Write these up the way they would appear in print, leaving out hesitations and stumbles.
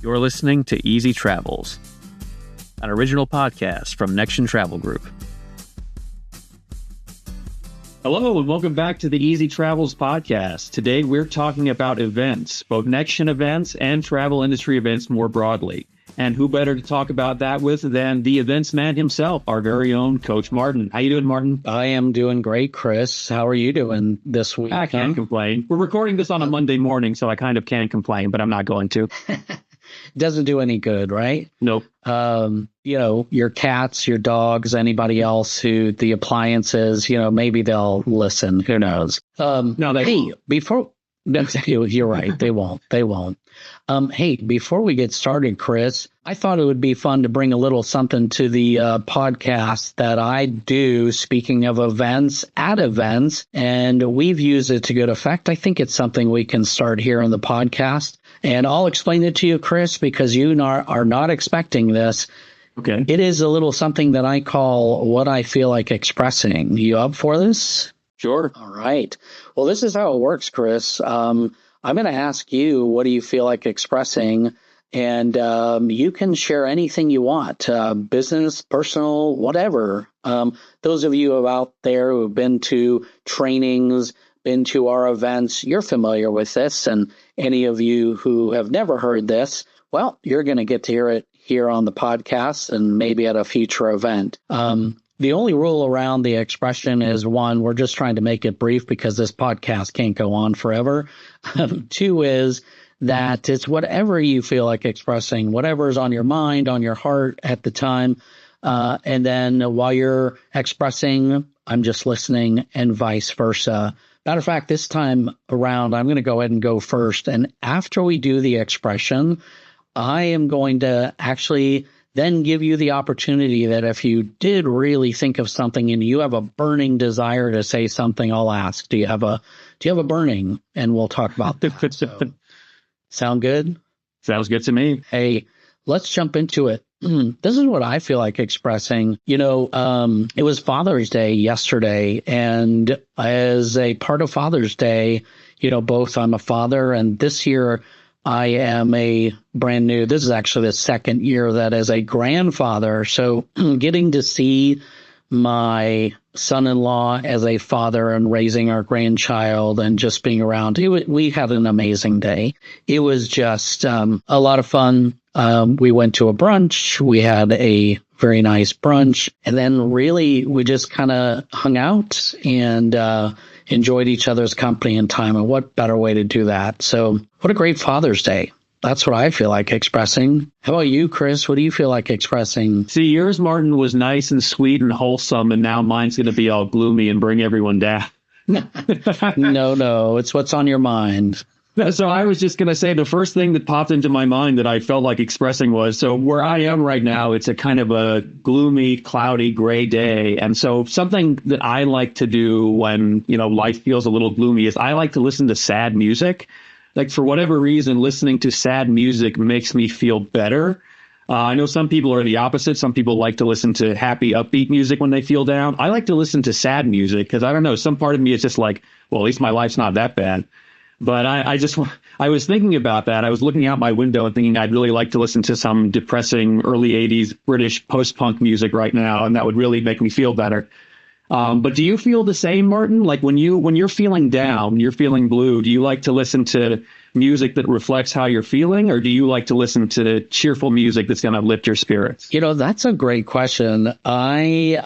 You're listening to Easy Travels, an original podcast from Nexion Travel Group. Hello, and welcome back to the Easy Travels podcast. Today, we're talking about events, both Nexion events and travel industry events more broadly. And who better to talk about that with than the events man himself, our very own Coach Martin. How you doing, Martin? I am doing great, Chris. How are you doing this week? I can't complain. We're recording this on a Monday morning, so I kind of can complain, but I'm not going to. Doesn't do any good, right? Nope. Your cats, your dogs, anybody else who the appliances, maybe they'll listen. Who knows? You're right. They won't. Hey, before we get started, Chris, I thought it would be fun to bring a little something to the podcast that I do, speaking of events, at events, and we've used it to good effect. I think it's something we can start here on the podcast, and I'll explain it to you, Chris, because you are not expecting this. Okay. It is a little something that I call what I feel like expressing. You up for this? Sure. All right. Well, this is how it works, Chris. I'm going to ask you, what do you feel like expressing? And you can share anything you want, business, personal, whatever. Those of you out there who have been to trainings, been to our events, you're familiar with this. And any of you who have never heard this, well, you're going to get to hear it here on the podcast and maybe at a future event. The only rule around the expression is, one, we're just trying to make it brief because this podcast can't go on forever. Two is that it's whatever you feel like expressing, whatever is on your mind, on your heart at the time. And then while you're expressing, I'm just listening, and vice versa. Matter of fact, this time around, I'm going to go ahead and go first. And after we do the expression, I am going to actually then give you the opportunity that if you did really think of something and you have a burning desire to say something, I'll ask, do you have a burning? And we'll talk about that. So, sound good? Sounds good to me. Hey, let's jump into it. This is what I feel like expressing. It was Father's Day yesterday, and as a part of Father's Day, both I'm a father, and this year I am this is actually the second year that as a grandfather. So getting to see my son-in-law as a father and raising our grandchild and just being around, we had an amazing day. It was just a lot of fun. We went to a brunch. We had a very nice brunch. And then really we just kind of hung out and enjoyed each other's company and time. And what better way to do that? So what a great Father's Day. That's what I feel like expressing. How about you, Chris? What do you feel like expressing? See, yours, Martin, was nice and sweet and wholesome, and now mine's going to be all gloomy and bring everyone down. No, it's what's on your mind. So I was just going to say the first thing that popped into my mind that I felt like expressing was, so where I am right now, it's a kind of a gloomy, cloudy, gray day. And so something that I like to do when, life feels a little gloomy is I like to listen to sad music. Like, for whatever reason, listening to sad music makes me feel better. I know some people are the opposite. Some people like to listen to happy, upbeat music when they feel down. I like to listen to sad music because, I don't know, some part of me is just like, well, at least my life's not that bad. But I was thinking about that. I was looking out my window and thinking I'd really like to listen to some depressing early 80s British post-punk music right now, and that would really make me feel better. But do you feel the same, Martin? Like when you're feeling down, you're feeling blue, do you like to listen to music that reflects how you're feeling, or do you like to listen to cheerful music that's going to lift your spirits? That's a great question. I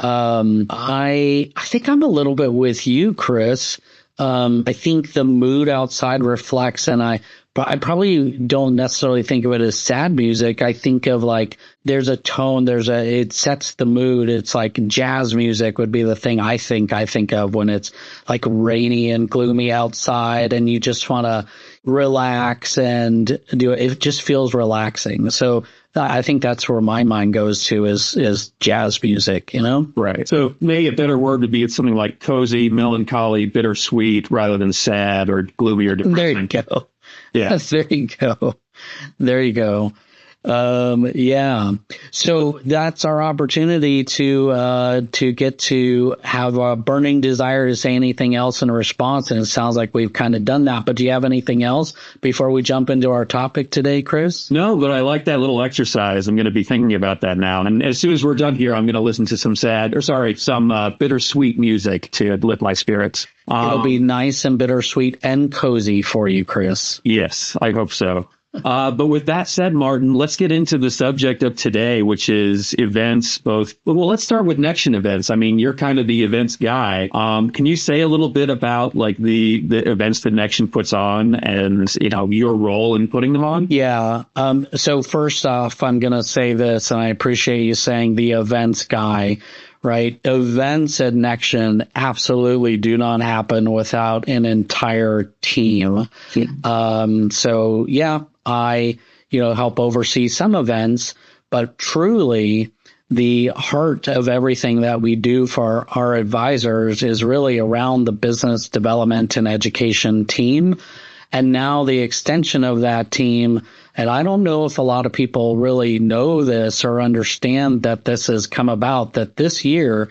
think I'm a little bit with you, Chris. I think the mood outside reflects, and I probably don't necessarily think of it as sad music. I think of like there's a tone, it sets the mood. It's like jazz music would be the thing I think of when it's like rainy and gloomy outside and you just want to relax and do it. It just feels relaxing. So I think that's where my mind goes to is jazz music, Right. So maybe a better word would be it's something like cozy, melancholy, bittersweet rather than sad or gloomy or depressing. There you go. Yeah. There you go. Yeah. So that's our opportunity to get to have a burning desire to say anything else in response. And it sounds like we've kind of done that. But do you have anything else before we jump into our topic today, Chris? No, but I like that little exercise. I'm going to be thinking about that now. And as soon as we're done here, I'm going to listen to some bittersweet music to lift my spirits. It'll be nice and bittersweet and cozy for you, Chris. Yes, I hope so. But with that said, Martin, let's get into the subject of today, which is events. Let's start with Nexion events. I mean, you're kind of the events guy. Can you say a little bit about like the events that Nexion puts on and, your role in putting them on? Yeah. So first off, I'm going to say this, and I appreciate you saying the events guy. Right. Events at Nexion absolutely do not happen without an entire team. So yeah, I, help oversee some events, but truly the heart of everything that we do for our advisors is really around the business development and education team. And now the extension of that team, and I don't know if a lot of people really know this or understand that this has come about, that this year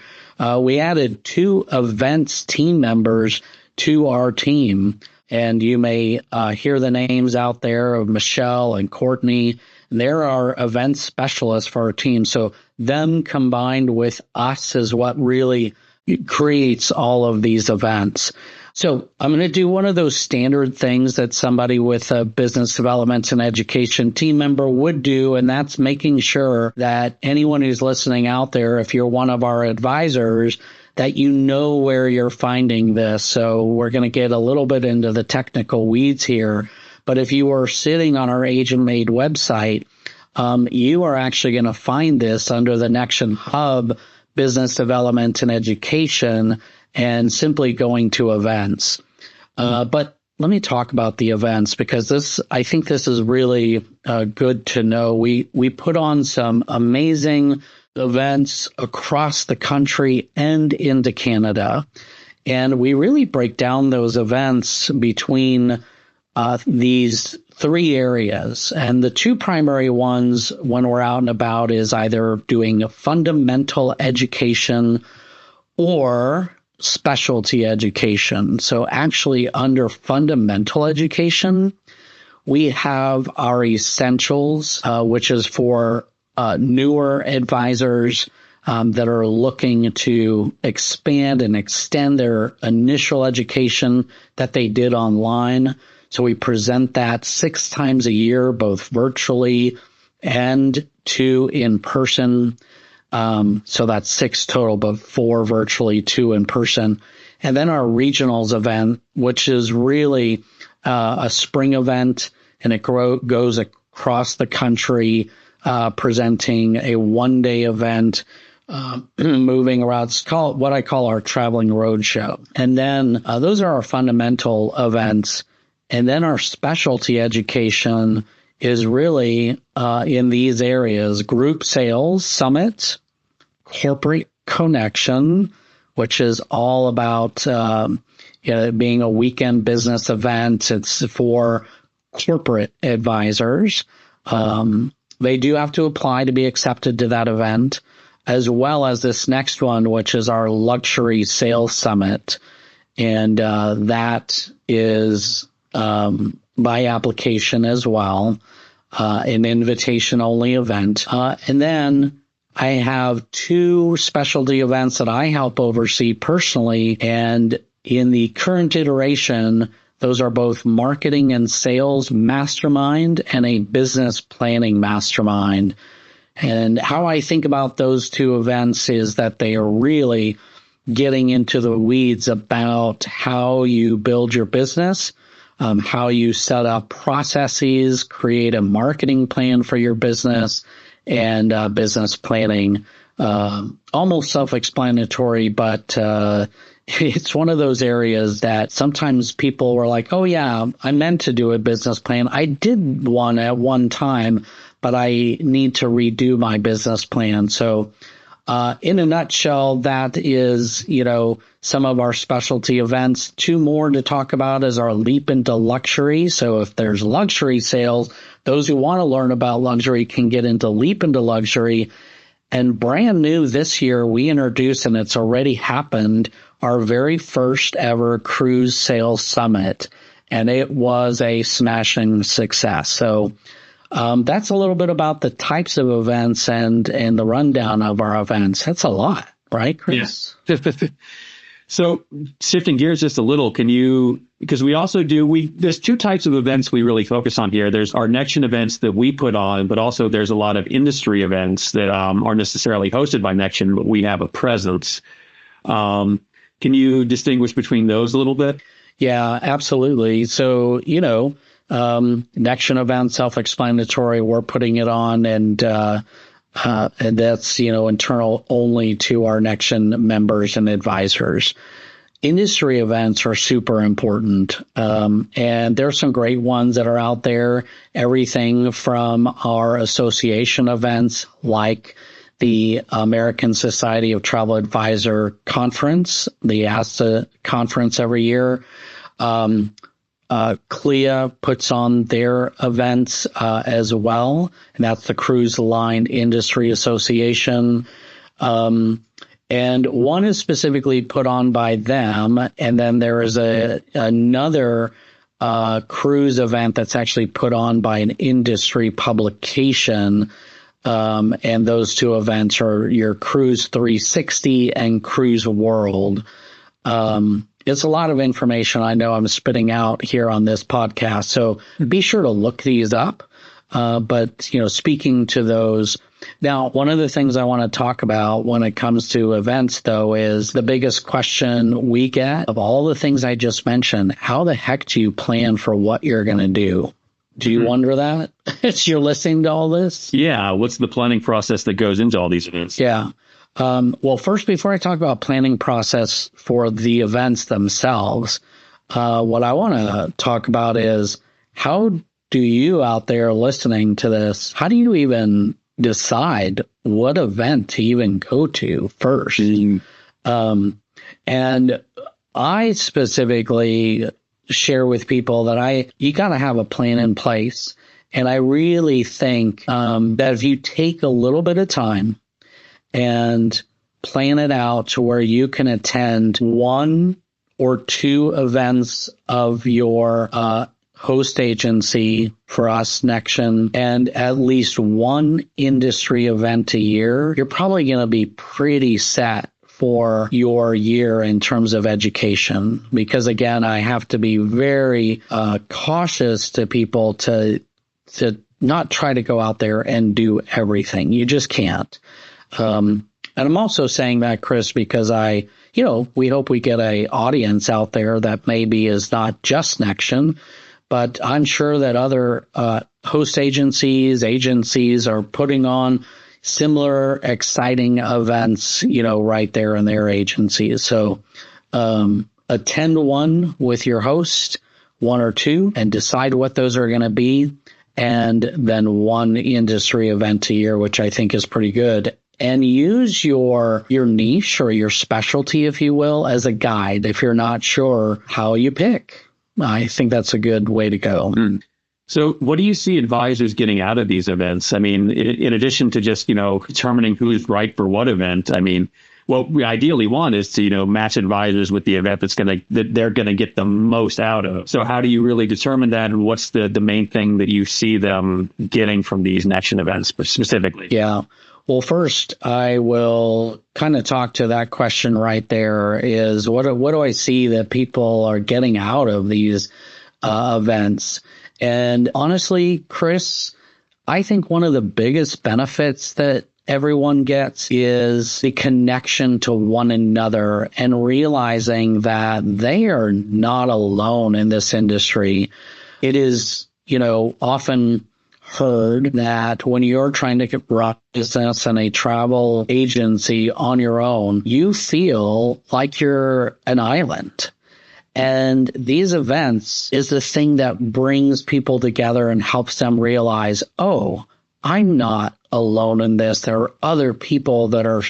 we added 2 events team members to our team. And you may hear the names out there of Michelle and Courtney. They're our event specialists for our team. So them combined with us is what really creates all of these events. So I'm going to do one of those standard things that somebody with a business development and education team member would do, and that's making sure that anyone who's listening out there, if you're one of our advisors, that you know where you're finding this. So we're going to get a little bit into the technical weeds here. But if you are sitting on our Agent Made website, you are actually going to find this under the Nexion Hub, Business Development and Education, and simply going to events. But let me talk about the events, because I think this is really good to know. We put on some amazing events across the country and into Canada, and we really break down those events between these 3 areas. And the 2 primary ones when we're out and about is either doing fundamental education or specialty education. So actually under fundamental education, we have our essentials, which is for newer advisors that are looking to expand and extend their initial education that they did online. So we present that 6 times a year, both virtually and 2 in person. So that's 6 total, but 4 virtually, 2 in person. And then our regionals event, which is really a spring event, and it goes across the country, presenting a 1-day event, moving around. It's called what I call our traveling roadshow. And then those are our fundamental events. And then our specialty education is really in these areas: group sales summit, corporate connection, which is all about being a weekend business event. It's for corporate advisors. They do have to apply to be accepted to that event, as well as this next one, which is our luxury sales summit. And that is by application as well, an invitation-only event. And then I have 2 specialty events that I help oversee personally, and in the current iteration, those are both marketing and sales mastermind and a business planning mastermind. And how I think about those 2 events is that they are really getting into the weeds about how you build your business, how you set up processes, create a marketing plan for your business, and business planning. Almost self-explanatory, but it's one of those areas that sometimes people were like, oh yeah, I meant to do a business plan. I did one at one time, but I need to redo my business plan. So in a nutshell, that is, some of our specialty events. 2 more to talk about is our leap into luxury. So if there's luxury sales, those who want to learn about luxury can get into Leap into Luxury. And brand new this year, we introduced, and it's already happened, our very first ever cruise sales summit. And it was a smashing success. So that's a little bit about the types of events and the rundown of our events. That's a lot, right, Chris? Yeah. So shifting gears just a little, because we also there's two types of events we really focus on here. There's our Nexion events that we put on, but also there's a lot of industry events that aren't necessarily hosted by Nexion, but we have a presence. Can you distinguish between those a little bit? Yeah, absolutely. So, Nexion event, self-explanatory, we're putting it on, and that's, internal only to our Nexion members and advisors. Industry events are super important. And there's some great ones that are out there. Everything from our association events, like the American Society of Travel Advisor Conference, the ASTA conference every year. CLIA puts on their events as well, and that's the Cruise Line Industry Association. And one is specifically put on by them, and then there is another cruise event that's actually put on by an industry publication. And those two events are your Cruise 360 and Cruise World. It's a lot of information I know I'm spitting out here on this podcast, so be sure to look these up. But, speaking to those, now, one of the things I want to talk about when it comes to events, though, is the biggest question we get of all the things I just mentioned. How the heck do you plan for what you're going to do? Do you wonder that as you're listening to all this? Yeah. What's the planning process that goes into all these events? Yeah. Well, first, before I talk about planning process for the events themselves, what I want to talk about is how do you out there listening to this, how do you even decide what event to even go to first? And I specifically share with people that you got to have a plan in place. And I really think that if you take a little bit of time and plan it out to where you can attend one or two events of your host agency, for us, Nexion, and at least one industry event a year, you're probably going to be pretty set for your year in terms of education. Because again, I have to be very cautious to people to not try to go out there and do everything. You just can't. And I'm also saying that, Chris, because we hope we get a audience out there that maybe is not just Nexion, but I'm sure that other host agencies are putting on similar exciting events, right there in their agencies. So attend one with your host, one or two, and decide what those are going to be. And then one industry event a year, which I think is pretty good. And use your niche or your specialty, if you will, as a guide if you're not sure how you pick. I think that's a good way to go. So what do you see advisors getting out of these events? I mean, in addition to just, determining who's right for what event, I mean, what we ideally want is to, match advisors with the event that they're going to get the most out of. So how do you really determine that? And what's the main thing that you see them getting from these Nexion events specifically? Yeah. Well, first, I will kind of talk to that question right there is what do I see that people are getting out of these events? And honestly, Chris, I think one of the biggest benefits that everyone gets is the connection to one another and realizing that they are not alone in this industry. It is, often heard that when you're trying to run business in a travel agency on your own, you feel like you're an island. And these events is the thing that brings people together and helps them realize, oh, I'm not alone in this. There are other people that are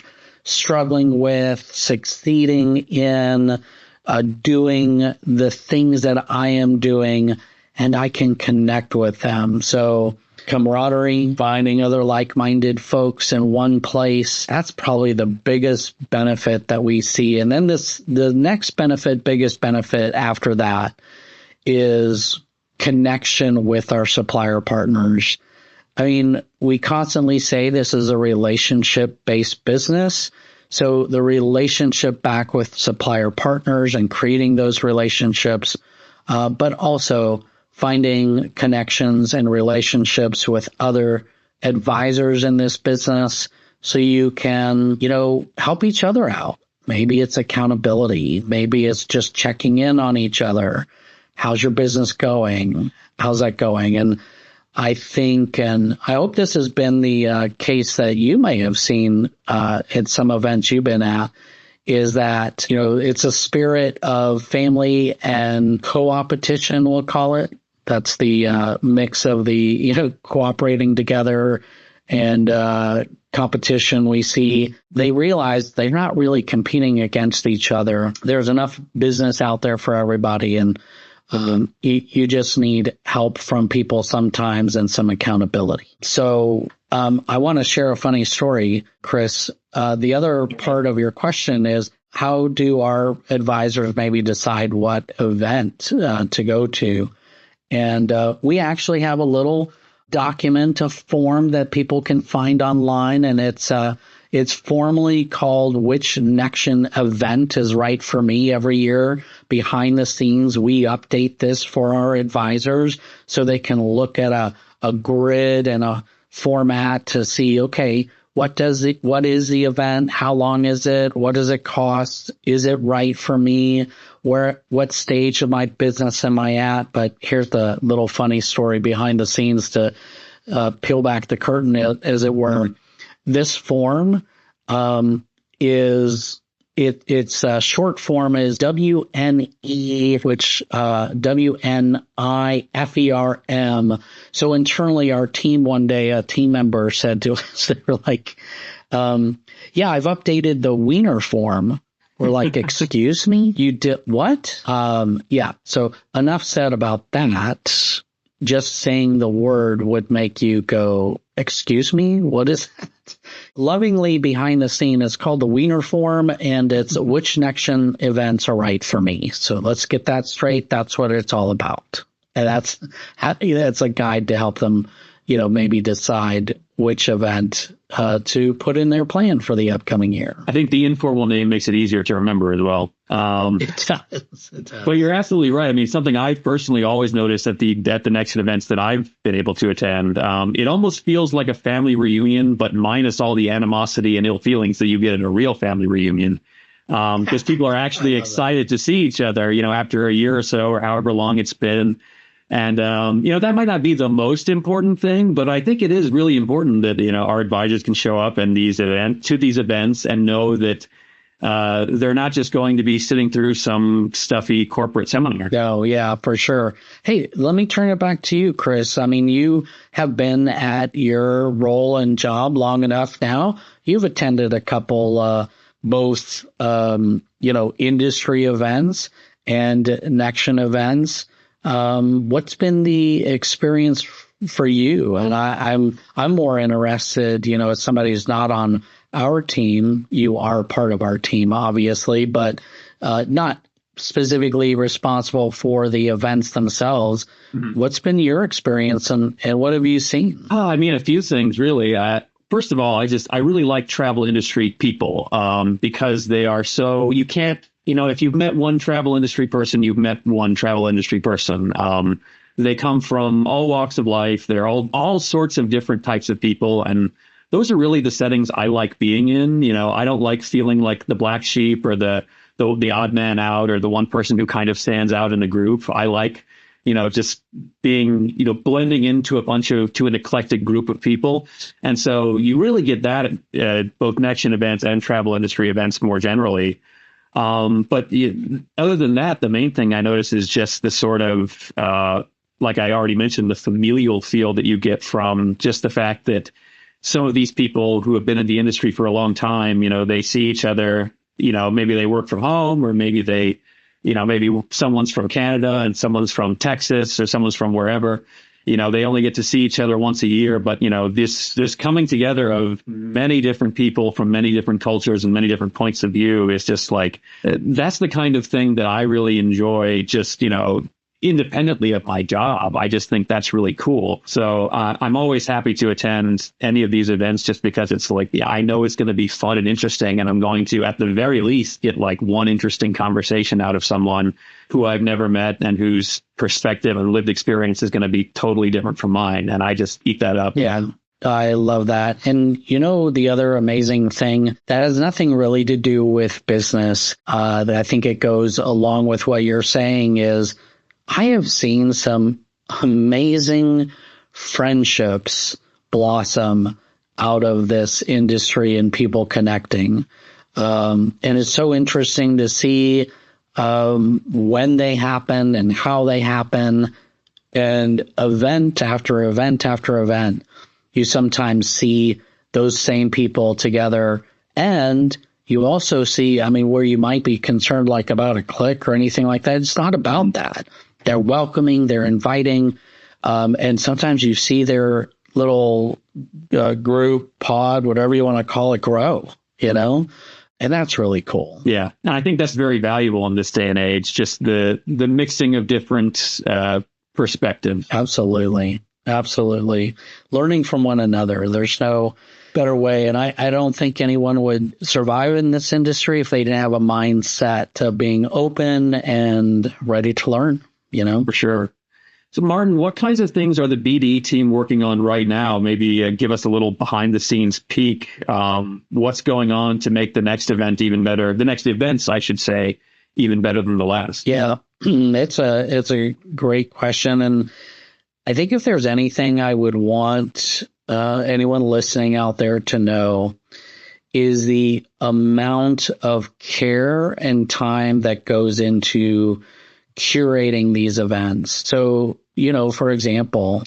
struggling with, succeeding in, doing the things that I am doing, and I can connect with them. So camaraderie, finding other like-minded folks in one place. That's probably the biggest benefit that we see. And then the next benefit, biggest benefit after that is connection with our supplier partners. I mean, we constantly say this is a relationship-based business. So the relationship back with supplier partners and creating those relationships, but also finding connections and relationships with other advisors in this business so you can, help each other out. Maybe it's accountability. Maybe it's just checking in on each other. How's your business going? How's that going? And I think, and I hope this has been the case that you may have seen at some events you've been at, is that, it's a spirit of family and co-opetition, we'll call it. That's the mix of the, cooperating together and competition we see. They realize they're not really competing against each other. There's enough business out there for everybody, and you just need help from people sometimes and some accountability. So I want to share a funny story, Chris. The other part of your question is, how do our advisors maybe decide what event to go to? And we actually have a little document, a form that people can find online, and it's formally called Which Nexion Event is Right for Me. Every year, behind the scenes, we update this for our advisors so they can look at a grid and a format to see, okay, what is the event? How long is it? What does it cost? Is it right for me? What stage of my business am I at? But here's the little funny story behind the scenes to peel back the curtain, as it were. This form its short form is WNE, which WNIFERM. So internally, our team one day, a team member said to us, they were like, yeah, I've updated the wiener form. We're like, excuse me? You did what? Yeah. So enough said about that. Just saying the word would make you go, excuse me? What is that? Lovingly behind the scene, it's called the wiener form, and it's which Nexion events are right for me. So let's get that straight. That's what it's all about. And that's a guide to help them, maybe decide which event to put in their plan for the upcoming year. I think the informal name makes it easier to remember as well. It does. But you're absolutely right. I mean, something I personally always noticed at the Nexion events that I've been able to attend, it almost feels like a family reunion, but minus all the animosity and ill feelings that you get in a real family reunion. Because people are actually excited to see each other, after a year or so or however long it's been. And, that might not be the most important thing, but I think it is really important that, our advisors can show up to these events and know that they're not just going to be sitting through some stuffy corporate seminar. Oh, yeah, for sure. Hey, let me turn it back to you, Chris. I mean, you have been at your role and job long enough now. You've attended a couple, both, industry events and Nexion events. What's been the experience for you? And I'm more interested, as somebody who's not on our team. You are part of our team, obviously, but not specifically responsible for the events themselves. Mm-hmm. What's been your experience, and what have you seen? A few things, really. First of all, I really like travel industry people because they are so, you can't, if you've met one travel industry person, you've met one travel industry person. They come from all walks of life. They're all sorts of different types of people. And those are really the settings I like being in. I don't like feeling like the black sheep or the odd man out or the one person who kind of stands out in the group. I like, just being, blending into to an eclectic group of people. And so you really get that at both Nexion events and travel industry events more generally. But other than that, the main thing I notice is just the sort of, like I already mentioned, the familial feel that you get from just the fact that some of these people who have been in the industry for a long time, they see each other, maybe they work from home, or maybe someone's from Canada and someone's from Texas or someone's from wherever. they only get to see each other once a year, but this coming together of many different people from many different cultures and many different points of view is just like, that's the kind of thing that I really enjoy, just independently of my job. I just think that's really cool. So I'm always happy to attend any of these events, just because it's like, yeah, I know it's going to be fun and interesting, and I'm going to, at the very least, get like one interesting conversation out of someone who I've never met and whose perspective and lived experience is going to be totally different from mine. And I just eat that up. Yeah. I love that. And the other amazing thing that has nothing really to do with business, that I think it goes along with what you're saying, is I have seen some amazing friendships blossom out of this industry and people connecting. And it's so interesting to see when they happen and how they happen. And event after event after event, you sometimes see those same people together. And you also see, where you might be concerned like about a clique or anything like that, it's not about that. They're welcoming, they're inviting, and sometimes you see their little group, pod, whatever you want to call it, grow, and that's really cool. Yeah, and I think that's very valuable in this day and age, just the mixing of different perspectives. Absolutely. Learning from one another. There's no better way, and I don't think anyone would survive in this industry if they didn't have a mindset of being open and ready to learn. For sure. So, Martin, what kinds of things are the BD team working on right now? Maybe give us a little behind the scenes peek. What's going on to make the next event even better? The next events, I should say, even better than the last. Yeah, it's a great question. And I think if there's anything I would want anyone listening out there to know, is the amount of care and time that goes into curating these events. So, for example,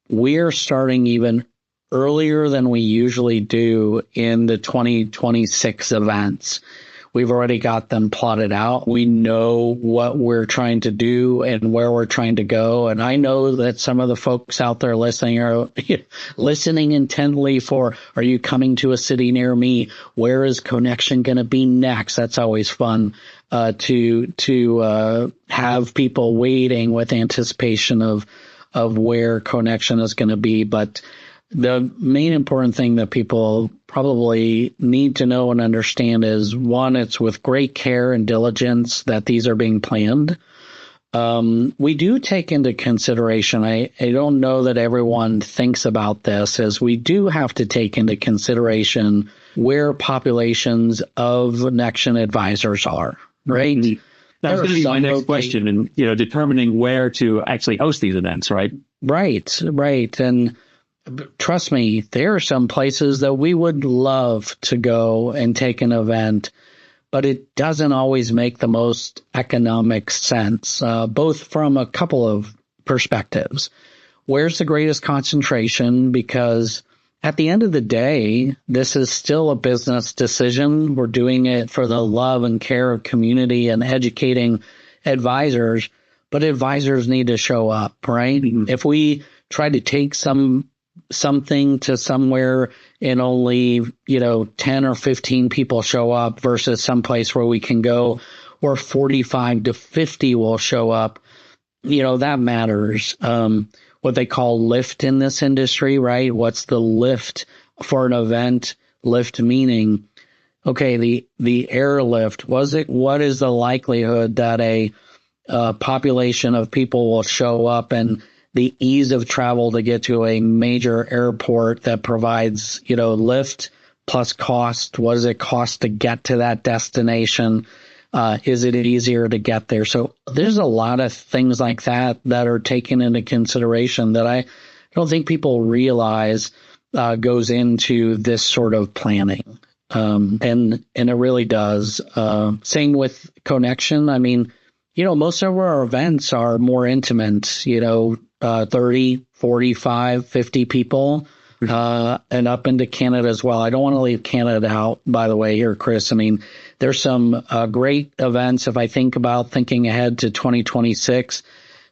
we're starting even earlier than we usually do in the 2026 events. We've already got them plotted out. We know what we're trying to do and where we're trying to go. And I know that some of the folks out there listening are listening intently for, are you coming to a city near me? Where is CoNexion going to be next? That's always fun to have people waiting with anticipation of where CoNexion is going to be. But the main important thing that people probably need to know and understand is, one, it's with great care and diligence that these are being planned. We do take into consideration, I don't know that everyone thinks about this, as we do have to take into consideration where populations of Nexion advisors are, right? Mm-hmm. That's going to be my next question, and determining where to actually host these events, right? Right. And trust me, there are some places that we would love to go and take an event, but it doesn't always make the most economic sense, both from a couple of perspectives. Where's the greatest concentration? Because at the end of the day, this is still a business decision. We're doing it for the love and care of community and educating advisors, but advisors need to show up, right? Mm-hmm. If we try to take something to somewhere and only 10 or 15 people show up versus someplace where we can go where 45 to 50 will show up, that matters. What they call lift in this industry, right? What's the lift for an event? Lift meaning, okay, the airlift, what is the likelihood that a population of people will show up, and the ease of travel to get to a major airport that provides, lift plus cost. What does it cost to get to that destination? Is it easier to get there? So there's a lot of things like that are taken into consideration that I don't think people realize goes into this sort of planning. And it really does. Same with CoNexion. Most of our events are more intimate, 30, 45, 50 people, and up into Canada as well. I don't want to leave Canada out, by the way, here, Chris. There's some great events. If I think about thinking ahead to 2026,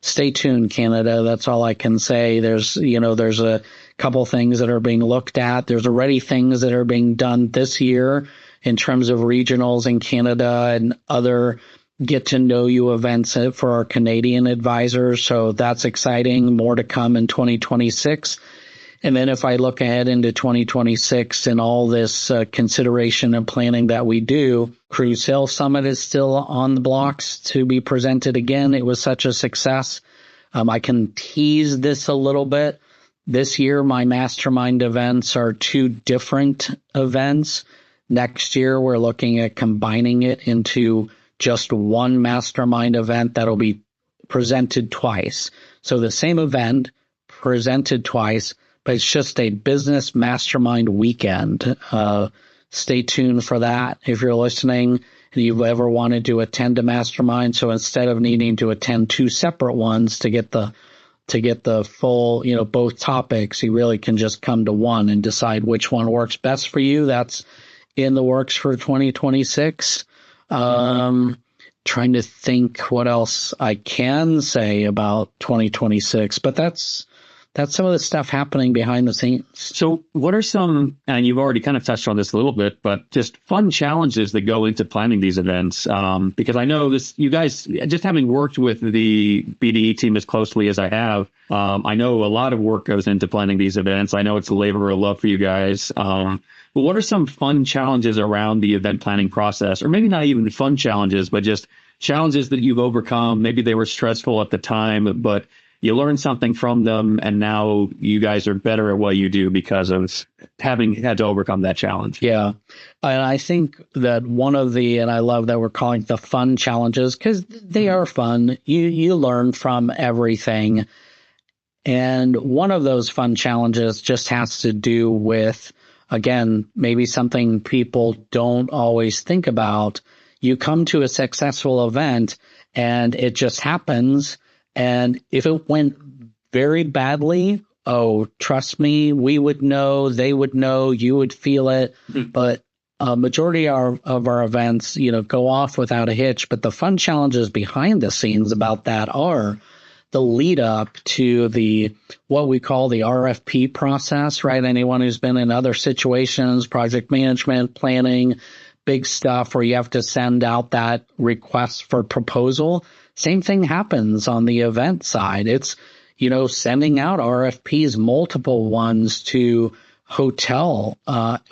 stay tuned, Canada. That's all I can say. There's a couple things that are being looked at. There's already things that are being done this year in terms of regionals in Canada and other get to know you events for our Canadian advisors. So that's exciting. More to come in 2026. And then if I look ahead into 2026 and all this consideration and planning that we do, Cruise Sales Summit is still on the blocks to be presented again. It was such a success. I can tease this a little bit. This year, my mastermind events are 2 different events. Next year, we're looking at combining it into just one mastermind event that'll be presented twice. So the same event presented twice, but it's just a business mastermind weekend. Stay tuned for that if you're listening and you've ever wanted to attend a mastermind. So instead of needing to attend 2 separate ones to get the full, both topics, you really can just come to one and decide which one works best for you. That's in the works for 2026. Trying to think what else I can say about 2026, but that's some of the stuff happening behind the scenes. So what are some, and you've already kind of touched on this a little bit, but just fun challenges that go into planning these events? Because I know you guys, just having worked with the BDE team as closely as I have, I know a lot of work goes into planning these events. I know it's a labor of love for you guys. But what are some fun challenges around the event planning process? Or maybe not even fun challenges, but just challenges that you've overcome. Maybe they were stressful at the time, but you learned something from them, and now you guys are better at what you do because of having had to overcome that challenge. Yeah. And I think that and I love that we're calling the fun challenges because they are fun. You learn from everything. And one of those fun challenges just has to do with, again, maybe something people don't always think about. You come to a successful event and it just happens. And if it went very badly, oh, trust me, we would know, they would know, you would feel it. Mm-hmm. But a majority of our events, go off without a hitch. But the fun challenges behind the scenes about that are the lead up to what we call the RFP process, right? Anyone who's been in other situations, project management, planning, big stuff where you have to send out that request for proposal. Same thing happens on the event side. It's, sending out RFPs, multiple ones to hotel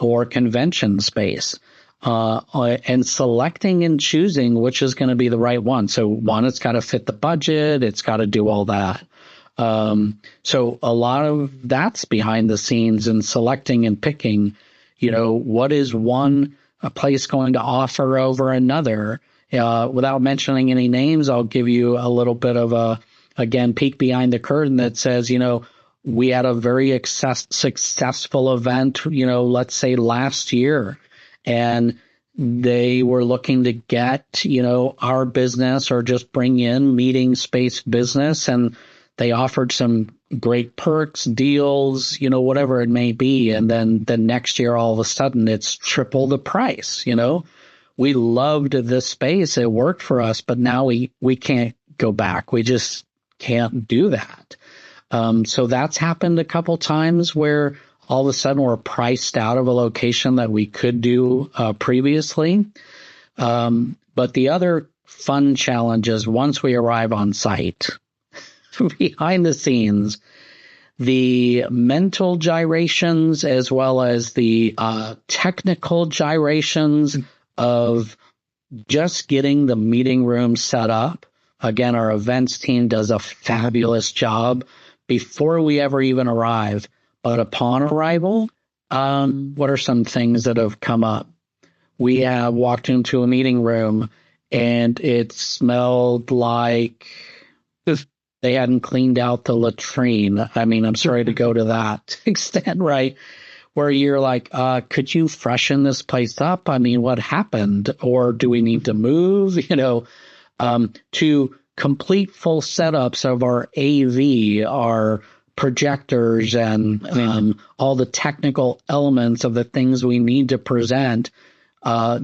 or convention space, and selecting and choosing which is going to be the right one. So one, it's got to fit the budget. It's got to do all that. So a lot of that's behind the scenes and selecting and picking, what is a place going to offer over another. Without mentioning any names, I'll give you a little bit of again, peek behind the curtain that says, we had a very successful event, let's say last year, and they were looking to get, our business or just bring in meeting space business, and they offered some great perks, deals, whatever it may be. And then the next year, all of a sudden, it's triple the price, We loved this space. It worked for us, but now we can't go back. We just can't do that. So that's happened a couple times where all of a sudden we're priced out of a location that we could do previously. But the other fun challenge is once we arrive on site, behind the scenes, the mental gyrations as well as the technical gyrations of just getting the meeting room set up. Again, our events team does a fabulous job before we ever even arrive. But upon arrival, what are some things that have come up? We have walked into a meeting room and it smelled like they hadn't cleaned out the latrine. I mean, I'm sorry to go to that extent, right? Where you're like, could you freshen this place up? I mean, what happened? Or do we need to move? To complete full setups of our AV, our projectors, and all the technical elements of the things we need to present,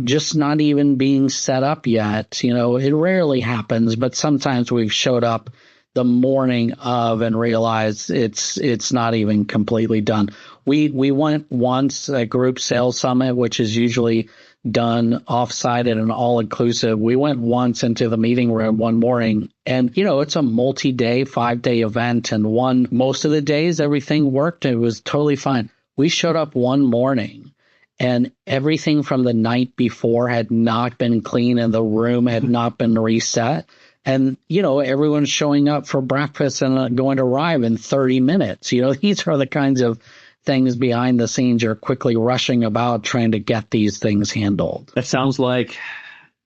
just not even being set up yet. It rarely happens, but sometimes we've showed up the morning of and realize it's not even completely done. We went once a group sales summit, which is usually done offsite at an all-inclusive. We went once into the meeting room one morning, and it's a multi-day, 5-day event, and most of the days everything worked. It was totally fine. We showed up one morning, and everything from the night before had not been clean, and the room had not been reset. And, everyone's showing up for breakfast and going to arrive in 30 minutes. These are the kinds of things behind the scenes. You're quickly rushing about trying to get these things handled. That sounds like,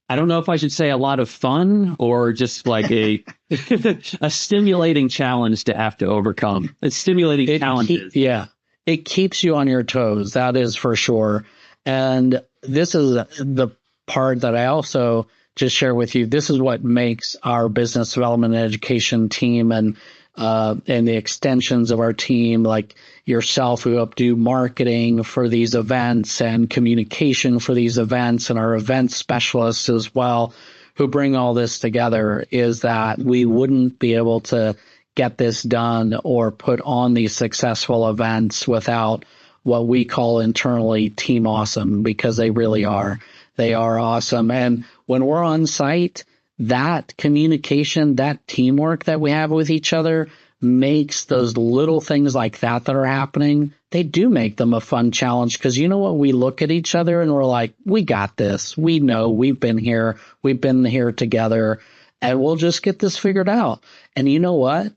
I don't know if I should say a lot of fun or just like a stimulating challenge to have to overcome. It's stimulating challenges. It keeps you on your toes. That is for sure. And this is the part that I also just share with you. This is what makes our business development and education team and the extensions of our team, like yourself, who help do marketing for these events and communication for these events, and our event specialists as well, who bring all this together, is that we wouldn't be able to get this done or put on these successful events without what we call internally Team Awesome, because they really are. They are awesome. And when we're on site, that communication, that teamwork that we have with each other makes those little things like that are happening, they do make them a fun challenge. Because we look at each other and we're like, we got this. We know, we've been here together, and we'll just get this figured out. And you know what?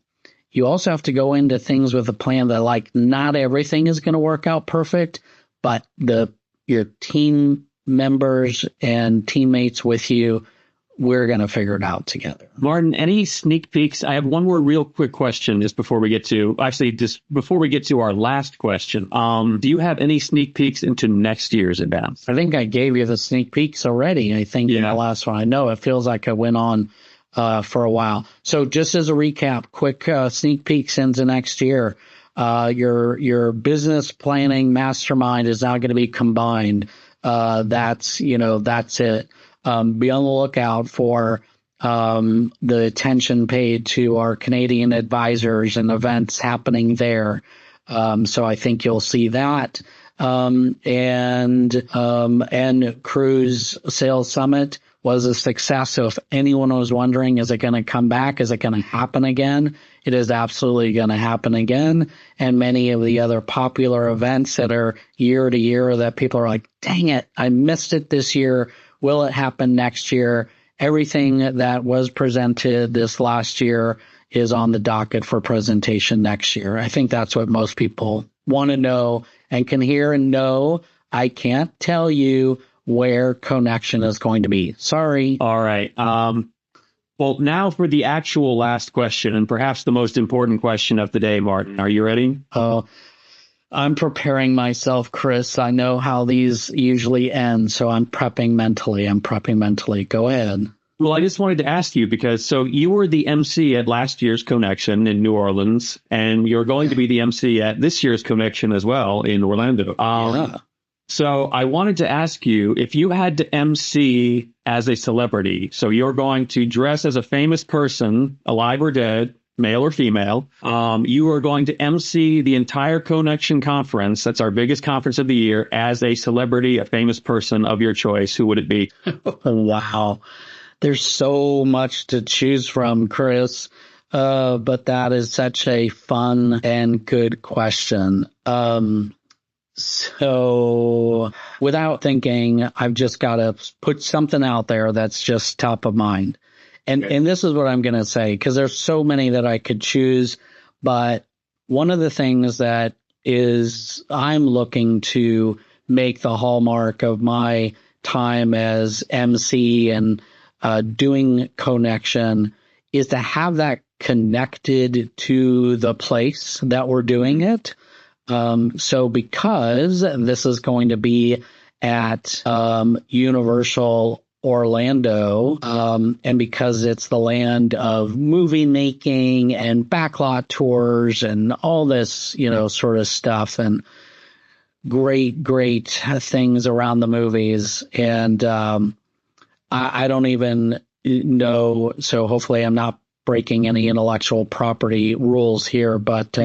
You also have to go into things with a plan that, like, not everything is going to work out perfect, but your team members and teammates with you, we're going to figure it out together. Martin, any sneak peeks? I have one more real quick question just before we get to our last question. Do you have any sneak peeks into next year's events? I think I gave you the sneak peeks already. I think in the last one. I know it feels like I went on for a while. So just as a recap, quick sneak peeks into next year. Your business planning mastermind is now going to be combined. That's it. Be on the lookout for the attention paid to our Canadian advisors and events happening there. So I think you'll see that. And Cruise Sales Summit was a success. So if anyone was wondering, is it going to come back? Is it going to happen again? It is absolutely going to happen again. And many of the other popular events that are year to year that people are like, dang it, I missed it this year. Will it happen next year? Everything that was presented this last year is on the docket for presentation next year. I think that's what most people want to know and can hear and know. I can't tell you where CoNexion is going to be. Sorry. All right. Well, now for the actual last question, and perhaps the most important question of the day, Martin. Are you ready? I'm preparing myself, Chris. I know how these usually end, so I'm prepping mentally. Go ahead. Well, I just wanted to ask you because you were the MC at last year's CoNexion in New Orleans, and you're going to be the MC at this year's CoNexion as well in Orlando. So I wanted to ask you, if you had to MC as a celebrity, so you're going to dress as a famous person, alive or dead, male or female, you are going to MC the entire CoNexion conference, that's our biggest conference of the year, as a celebrity, a famous person of your choice. Who would it be? Wow. There's so much to choose from, Chris, but that is such a fun and good question. So without thinking, I've just got to put something out there that's just top of mind. And this is what I'm going to say, because there's so many that I could choose. But one of the things that I'm looking to make the hallmark of my time as MC and doing CoNexion is to have that connected to the place that we're doing it. So because this is going to be at Universal Orlando, and because it's the land of movie making and backlot tours and all this, sort of stuff and great things around the movies. And I don't even know, so hopefully I'm not breaking any intellectual property rules here, but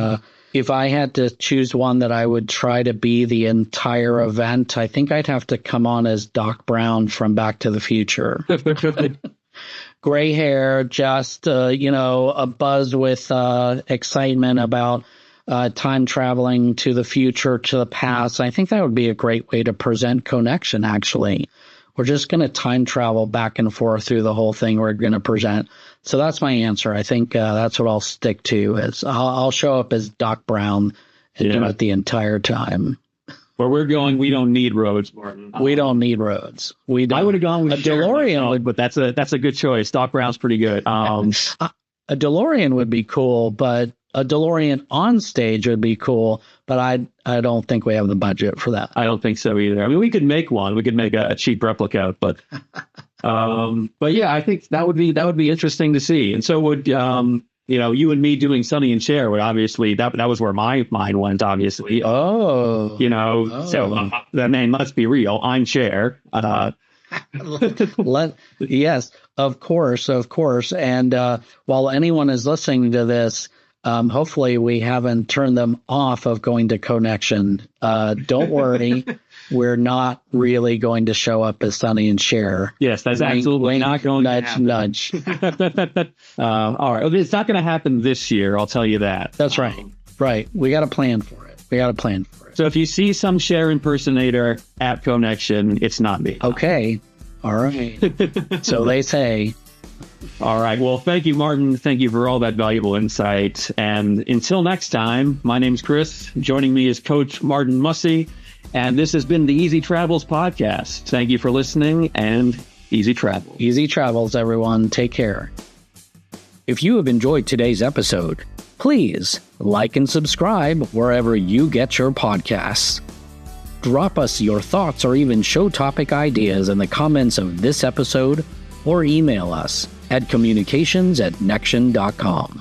if I had to choose one that I would try to be the entire event, I think I'd have to come on as Doc Brown from Back to the Future. Gray hair, just, a buzz with excitement about time traveling to the future, to the past. I think that would be a great way to present CoNexion, actually. We're just going to time travel back and forth through the whole thing we're going to present. So that's my answer. I think that's what I'll stick to. Is I'll show up as Doc Brown and do it the entire time. Where we're going, we don't need roads, Martin. We don't need roads. We don't. I would have gone with a DeLorean, but that's a good choice. Doc Brown's pretty good. A DeLorean would be cool, but a DeLorean on stage would be cool. But I don't think we have the budget for that. I don't think so either. I mean, we could make one. We could make a cheap replica, but yeah, I think that would be interesting to see. And so would you and me doing Sonny and Cher would obviously that was where my mind went. Obviously, so the name must be real. I'm Cher. Yes, of course. And while anyone is listening to this, hopefully we haven't turned them off of going to CoNexion. Don't worry. We're not really going to show up as Sonny and Cher. Yes, that's absolutely not going to happen. Nudge. All right. It's not going to happen this year. I'll tell you that. That's right. Right. We got to plan for it. So if you see some Cher impersonator at CoNexion, it's not me. Okay. All right. So they say. All right. Well, thank you, Martin. Thank you for all that valuable insight. And until next time, my name's Chris. Joining me is Coach Martin Mussey. And this has been the Easy Travels podcast. Thank you for listening, and easy travels. Easy travels, everyone. Take care. If you have enjoyed today's episode, please like and subscribe wherever you get your podcasts. Drop us your thoughts or even show topic ideas in the comments of this episode, or email us at communications@nexion.com.